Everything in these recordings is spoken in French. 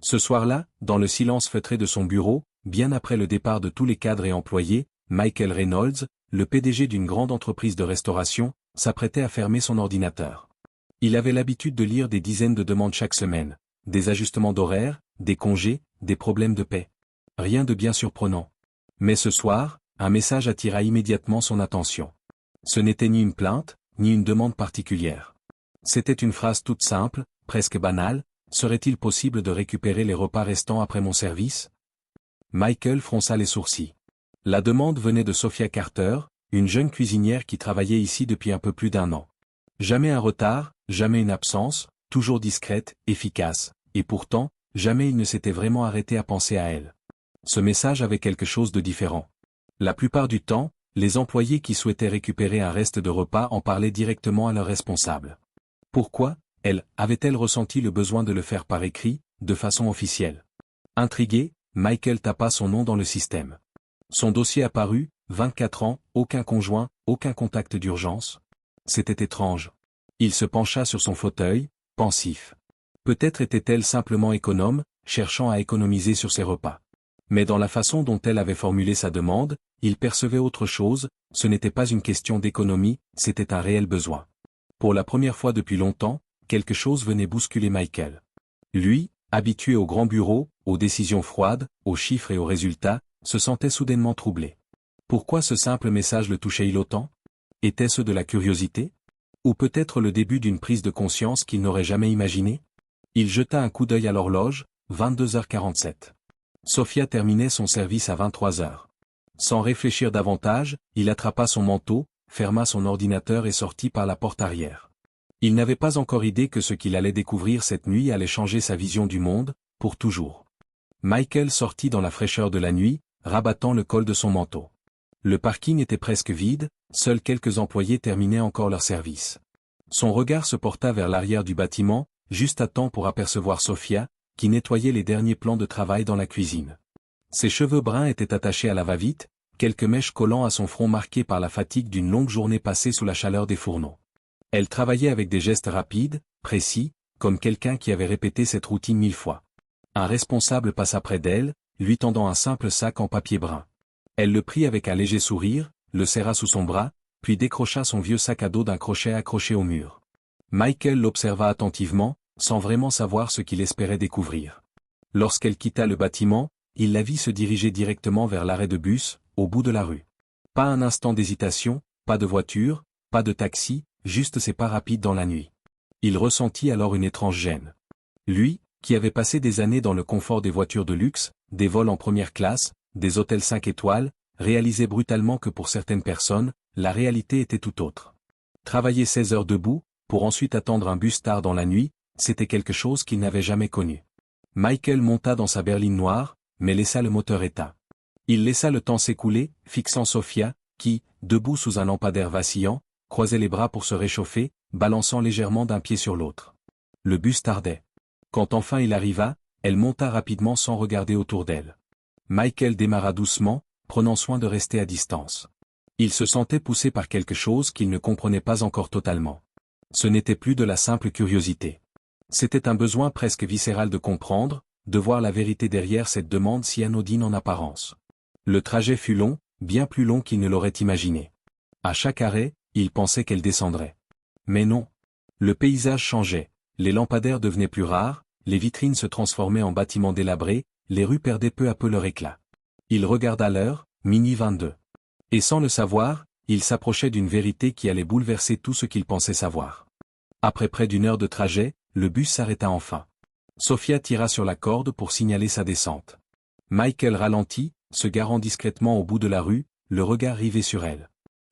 Ce soir-là, dans le silence feutré de son bureau, bien après le départ de tous les cadres et employés, Michael Reynolds, le PDG d'une grande entreprise de restauration, s'apprêtait à fermer son ordinateur. Il avait l'habitude de lire des dizaines de demandes chaque semaine, des ajustements d'horaires, des congés, des problèmes de paie. Rien de bien surprenant. Mais ce soir, un message attira immédiatement son attention. Ce n'était ni une plainte, ni une demande particulière. C'était une phrase toute simple, presque banale: serait-il possible de récupérer les repas restants après mon service? Michael fronça les sourcils. La demande venait de Sophia Carter, une jeune cuisinière qui travaillait ici depuis un peu plus d'1 an. Jamais un retard, jamais une absence, toujours discrète, efficace, et pourtant, jamais il ne s'était vraiment arrêté à penser à elle. Ce message avait quelque chose de différent. La plupart du temps, les employés qui souhaitaient récupérer un reste de repas en parlaient directement à leur responsable. Pourquoi, elle, avait-elle ressenti le besoin de le faire par écrit, de façon officielle? Intrigué, Michael tapa son nom dans le système. Son dossier apparut, 24 ans, aucun conjoint, aucun contact d'urgence. C'était étrange. Il se pencha sur son fauteuil, pensif. Peut-être était-elle simplement économe, cherchant à économiser sur ses repas. Mais dans la façon dont elle avait formulé sa demande, il percevait autre chose: ce n'était pas une question d'économie, c'était un réel besoin. Pour la première fois depuis longtemps, quelque chose venait bousculer Michael. Lui, habitué au grand bureau, aux décisions froides, aux chiffres et aux résultats, se sentait soudainement troublé. Pourquoi ce simple message le touchait-il autant? Était-ce de la curiosité? Ou peut-être le début d'une prise de conscience qu'il n'aurait jamais imaginée? Il jeta un coup d'œil à l'horloge, 22h47. Sophia terminait son service à 23h. Sans réfléchir davantage, il attrapa son manteau, ferma son ordinateur et sortit par la porte arrière. Il n'avait pas encore idée que ce qu'il allait découvrir cette nuit allait changer sa vision du monde, pour toujours. Michael sortit dans la fraîcheur de la nuit, rabattant le col de son manteau. Le parking était presque vide, seuls quelques employés terminaient encore leur service. Son regard se porta vers l'arrière du bâtiment, juste à temps pour apercevoir Sophia, qui nettoyait les derniers plans de travail dans la cuisine. Ses cheveux bruns étaient attachés à la va-vite, quelques mèches collant à son front marqué par la fatigue d'une longue journée passée sous la chaleur des fourneaux. Elle travaillait avec des gestes rapides, précis, comme quelqu'un qui avait répété cette routine 1000 fois. Un responsable passa près d'elle, lui tendant un simple sac en papier brun. Elle le prit avec un léger sourire, le serra sous son bras, puis décrocha son vieux sac à dos d'un crochet accroché au mur. Michael l'observa attentivement, sans vraiment savoir ce qu'il espérait découvrir. Lorsqu'elle quitta le bâtiment, il la vit se diriger directement vers l'arrêt de bus, au bout de la rue. Pas un instant d'hésitation, pas de voiture, pas de taxi, juste ses pas rapides dans la nuit. Il ressentit alors une étrange gêne. Lui, qui avait passé des années dans le confort des voitures de luxe, des vols en première classe, des hôtels 5 étoiles, réalisait brutalement que pour certaines personnes, la réalité était tout autre. Travailler 16 heures debout, pour ensuite attendre un bus tard dans la nuit, c'était quelque chose qu'il n'avait jamais connu. Michael monta dans sa berline noire, mais laissa le moteur éteint. Il laissa le temps s'écouler, fixant Sophia, qui, debout sous un lampadaire vacillant, croisait les bras pour se réchauffer, balançant légèrement d'un pied sur l'autre. Le bus tardait. Quand enfin il arriva, elle monta rapidement sans regarder autour d'elle. Michael démarra doucement, prenant soin de rester à distance. Il se sentait poussé par quelque chose qu'il ne comprenait pas encore totalement. Ce n'était plus de la simple curiosité. C'était un besoin presque viscéral de comprendre, de voir la vérité derrière cette demande si anodine en apparence. Le trajet fut long, bien plus long qu'il ne l'aurait imaginé. À chaque arrêt, il pensait qu'elle descendrait. Mais non. Le paysage changeait, les lampadaires devenaient plus rares, les vitrines se transformaient en bâtiments délabrés, les rues perdaient peu à peu leur éclat. Il regarda l'heure, minuit 22. Et sans le savoir, il s'approchait d'une vérité qui allait bouleverser tout ce qu'il pensait savoir. Après près d'1 heure de trajet, le bus s'arrêta enfin. Sophia tira sur la corde pour signaler sa descente. Michael ralentit, se garant discrètement au bout de la rue, le regard rivé sur elle.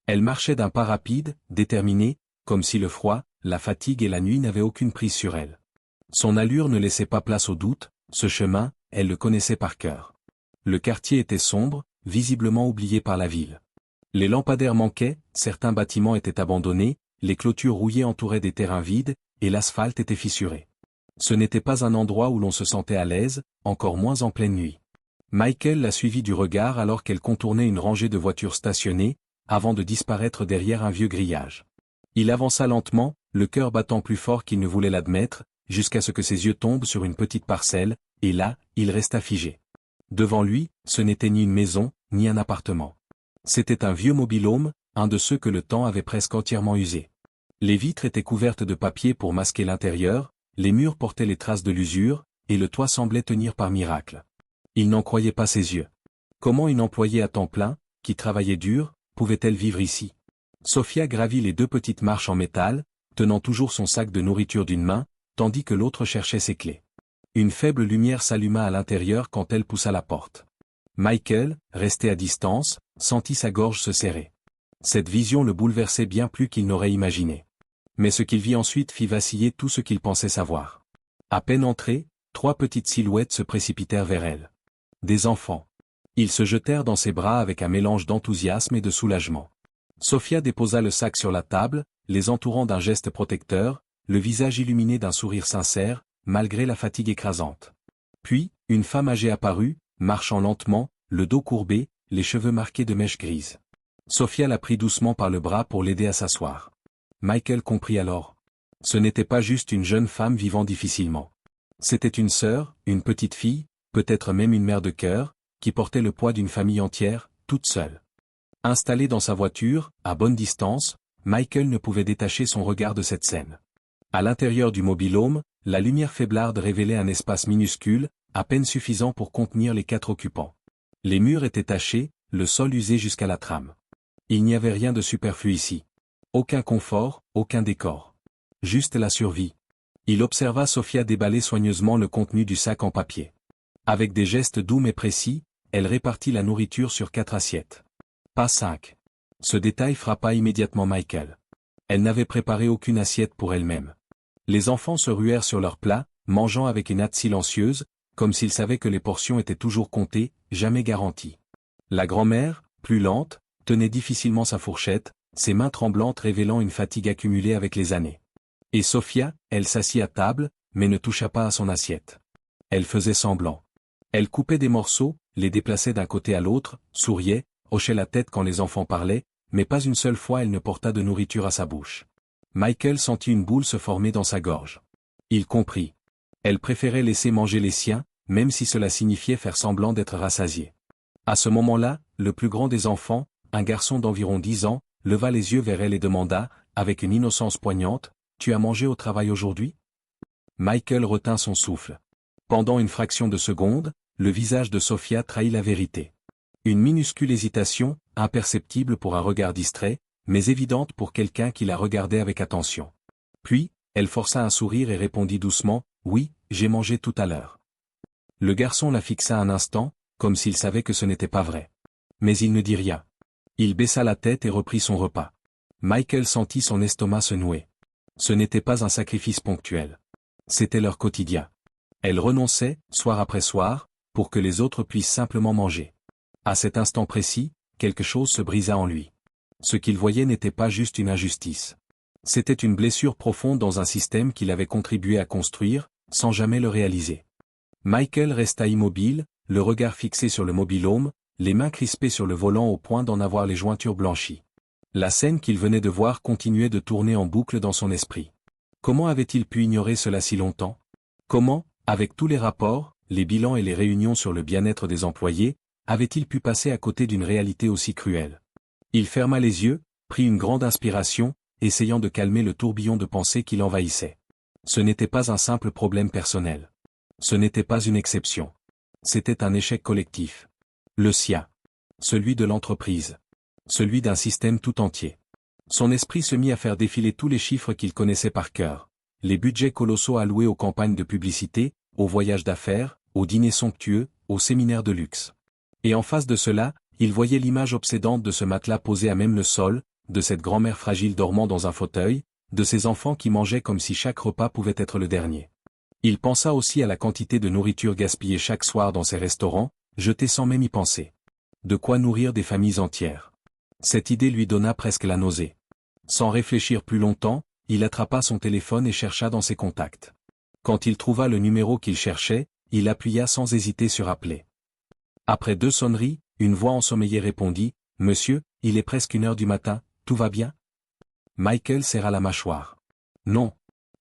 Elle marchait d'un pas rapide, déterminée, comme si le froid, la fatigue et la nuit n'avaient aucune prise sur elle. Son allure ne laissait pas place au doute, ce chemin, elle le connaissait par cœur. Le quartier était sombre, visiblement oublié par la ville. Les lampadaires manquaient, certains bâtiments étaient abandonnés, les clôtures rouillées entouraient des terrains vides, et l'asphalte était fissuré. Ce n'était pas un endroit où l'on se sentait à l'aise, encore moins en pleine nuit. Michael la suivit du regard alors qu'elle contournait une rangée de voitures stationnées, avant de disparaître derrière un vieux grillage. Il avança lentement, le cœur battant plus fort qu'il ne voulait l'admettre, jusqu'à ce que ses yeux tombent sur une petite parcelle, Et là, il resta figé. Devant lui, ce n'était ni une maison, ni un appartement. C'était un vieux mobil-home, un de ceux que le temps avait presque entièrement usé. Les vitres étaient couvertes de papier pour masquer l'intérieur, les murs portaient les traces de l'usure, et le toit semblait tenir par miracle. Il n'en croyait pas ses yeux. Comment une employée à temps plein, qui travaillait dur, pouvait-elle vivre ici? Sophia gravit les 2 petites marches en métal, tenant toujours son sac de nourriture d'une main, tandis que l'autre cherchait ses clés. Une faible lumière s'alluma à l'intérieur quand elle poussa la porte. Michael, resté à distance, sentit sa gorge se serrer. Cette vision le bouleversait bien plus qu'il n'aurait imaginé. Mais ce qu'il vit ensuite fit vaciller tout ce qu'il pensait savoir. À peine entré, 3 petites silhouettes se précipitèrent vers elle. Des enfants. Ils se jetèrent dans ses bras avec un mélange d'enthousiasme et de soulagement. Sophia déposa le sac sur la table, les entourant d'un geste protecteur, le visage illuminé d'un sourire sincère, malgré la fatigue écrasante. Puis, une femme âgée apparut, marchant lentement, le dos courbé, les cheveux marqués de mèches grises. Sophia la prit doucement par le bras pour l'aider à s'asseoir. Michael comprit alors. Ce n'était pas juste une jeune femme vivant difficilement. C'était une sœur, une petite fille, peut-être même une mère de cœur, qui portait le poids d'une famille entière, toute seule. Installé dans sa voiture, à bonne distance, Michael ne pouvait détacher son regard de cette scène. À l'intérieur du mobil-home, la lumière faiblarde révélait un espace minuscule, à peine suffisant pour contenir les 4 occupants. Les murs étaient tachés, le sol usé jusqu'à la trame. Il n'y avait rien de superflu ici. Aucun confort, aucun décor. Juste la survie. Il observa Sophia déballer soigneusement le contenu du sac en papier. Avec des gestes doux mais précis, elle répartit la nourriture sur 4 assiettes. Pas 5. Ce détail frappa immédiatement Michael. Elle n'avait préparé aucune assiette pour elle-même. Les enfants se ruèrent sur leurs plats, mangeant avec une hâte silencieuse, comme s'ils savaient que les portions étaient toujours comptées, jamais garanties. La grand-mère, plus lente, tenait difficilement sa fourchette, ses mains tremblantes révélant une fatigue accumulée avec les années. Et Sophia, elle s'assit à table, mais ne toucha pas à son assiette. Elle faisait semblant. Elle coupait des morceaux, les déplaçait d'un côté à l'autre, souriait, hochait la tête quand les enfants parlaient, mais pas une seule fois elle ne porta de nourriture à sa bouche. Michael sentit une boule se former dans sa gorge. Il comprit. Elle préférait laisser manger les siens, même si cela signifiait faire semblant d'être rassasié. À ce moment-là, le plus grand des enfants, un garçon d'environ 10 ans, leva les yeux vers elle et demanda, avec une innocence poignante, « Tu as mangé au travail aujourd'hui » Michael retint son souffle. Pendant une fraction de seconde, le visage de Sophia trahit la vérité. Une minuscule hésitation, imperceptible pour un regard distrait, mais évidente pour quelqu'un qui la regardait avec attention. Puis, elle força un sourire et répondit doucement, « Oui, j'ai mangé tout à l'heure. » Le garçon la fixa un instant, comme s'il savait que ce n'était pas vrai. Mais il ne dit rien. Il baissa la tête et reprit son repas. Michael sentit son estomac se nouer. Ce n'était pas un sacrifice ponctuel. C'était leur quotidien. Elle renonçait, soir après soir, pour que les autres puissent simplement manger. À cet instant précis, quelque chose se brisa en lui. Ce qu'il voyait n'était pas juste une injustice. C'était une blessure profonde dans un système qu'il avait contribué à construire, sans jamais le réaliser. Michael resta immobile, le regard fixé sur le mobil-home, les mains crispées sur le volant au point d'en avoir les jointures blanchies. La scène qu'il venait de voir continuait de tourner en boucle dans son esprit. Comment avait-il pu ignorer cela si longtemps? Comment, avec tous les rapports, les bilans et les réunions sur le bien-être des employés, avait-il pu passer à côté d'une réalité aussi cruelle? Il ferma les yeux, prit une grande inspiration, essayant de calmer le tourbillon de pensées qui l'envahissait. Ce n'était pas un simple problème personnel. Ce n'était pas une exception. C'était un échec collectif. Le sien. Celui de l'entreprise. Celui d'un système tout entier. Son esprit se mit à faire défiler tous les chiffres qu'il connaissait par cœur. Les budgets colossaux alloués aux campagnes de publicité, aux voyages d'affaires, aux dîners somptueux, aux séminaires de luxe. Et en face de cela, il voyait l'image obsédante de ce matelas posé à même le sol, de cette grand-mère fragile dormant dans un fauteuil, de ces enfants qui mangeaient comme si chaque repas pouvait être le dernier. Il pensa aussi à la quantité de nourriture gaspillée chaque soir dans ces restaurants, jetée sans même y penser. De quoi nourrir des familles entières. Cette idée lui donna presque la nausée. Sans réfléchir plus longtemps, il attrapa son téléphone et chercha dans ses contacts. Quand il trouva le numéro qu'il cherchait, il appuya sans hésiter sur appeler. Après 2 sonneries, une voix ensommeillée répondit, « Monsieur, il est presque 1h du matin, tout va bien ?» Michael serra la mâchoire. « Non.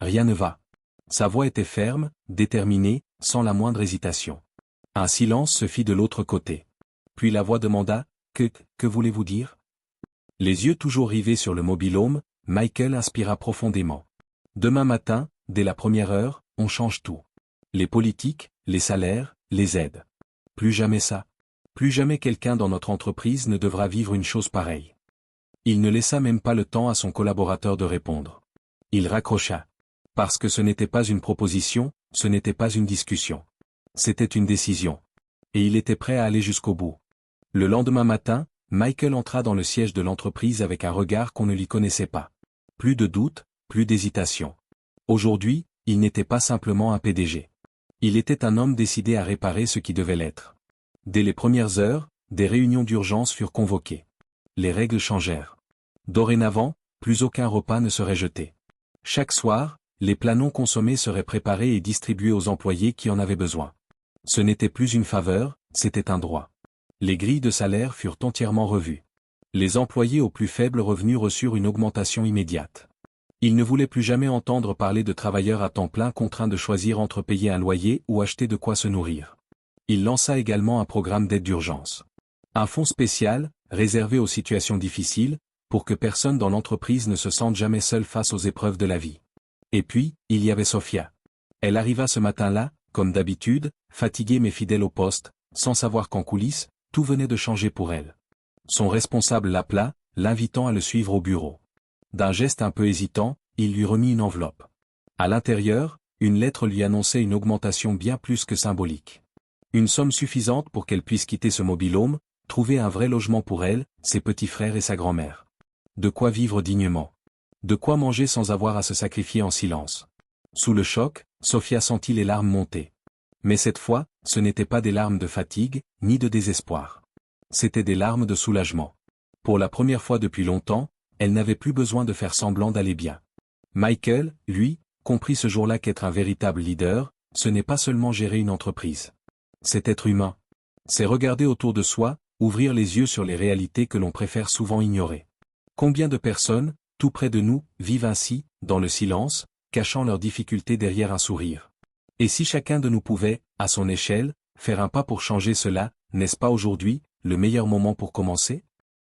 Rien ne va. » Sa voix était ferme, déterminée, sans la moindre hésitation. Un silence se fit de l'autre côté. Puis la voix demanda, « Que voulez-vous dire ?» Les yeux toujours rivés sur le mobil-home, Michael inspira profondément. « Demain matin, dès la première heure, on change tout. Les politiques, les salaires, les aides. Plus jamais ça. Plus jamais quelqu'un dans notre entreprise ne devra vivre une chose pareille. » Il ne laissa même pas le temps à son collaborateur de répondre. Il raccrocha. Parce que ce n'était pas une proposition, ce n'était pas une discussion. C'était une décision. Et il était prêt à aller jusqu'au bout. Le lendemain matin, Michael entra dans le siège de l'entreprise avec un regard qu'on ne lui connaissait pas. Plus de doute, plus d'hésitation. Aujourd'hui, il n'était pas simplement un PDG. Il était un homme décidé à réparer ce qui devait l'être. Dès les premières heures, des réunions d'urgence furent convoquées. Les règles changèrent. Dorénavant, plus aucun repas ne serait jeté. Chaque soir, les plats non consommés seraient préparés et distribués aux employés qui en avaient besoin. Ce n'était plus une faveur, c'était un droit. Les grilles de salaire furent entièrement revues. Les employés aux plus faibles revenus reçurent une augmentation immédiate. Il ne voulait plus jamais entendre parler de travailleurs à temps plein contraints de choisir entre payer un loyer ou acheter de quoi se nourrir. Il lança également un programme d'aide d'urgence. Un fonds spécial, réservé aux situations difficiles, pour que personne dans l'entreprise ne se sente jamais seul face aux épreuves de la vie. Et puis, il y avait Sophia. Elle arriva ce matin-là, comme d'habitude, fatiguée mais fidèle au poste, sans savoir qu'en coulisses, tout venait de changer pour elle. Son responsable l'appela, l'invitant à le suivre au bureau. D'un geste un peu hésitant, il lui remit une enveloppe. À l'intérieur, une lettre lui annonçait une augmentation bien plus que symbolique. Une somme suffisante pour qu'elle puisse quitter ce mobil-home, trouver un vrai logement pour elle, ses petits frères et sa grand-mère. De quoi vivre dignement. De quoi manger sans avoir à se sacrifier en silence. Sous le choc, Sophia sentit les larmes monter. Mais cette fois, ce n'étaient pas des larmes de fatigue, ni de désespoir. C'étaient des larmes de soulagement. Pour la première fois depuis longtemps, elle n'avait plus besoin de faire semblant d'aller bien. Michael, lui, comprit ce jour-là qu'être un véritable leader, ce n'est pas seulement gérer une entreprise. C'est être humain. C'est regarder autour de soi, ouvrir les yeux sur les réalités que l'on préfère souvent ignorer. Combien de personnes, tout près de nous, vivent ainsi, dans le silence, cachant leurs difficultés derrière un sourire. Et si chacun de nous pouvait, à son échelle, faire un pas pour changer cela, n'est-ce pas aujourd'hui, le meilleur moment pour commencer ?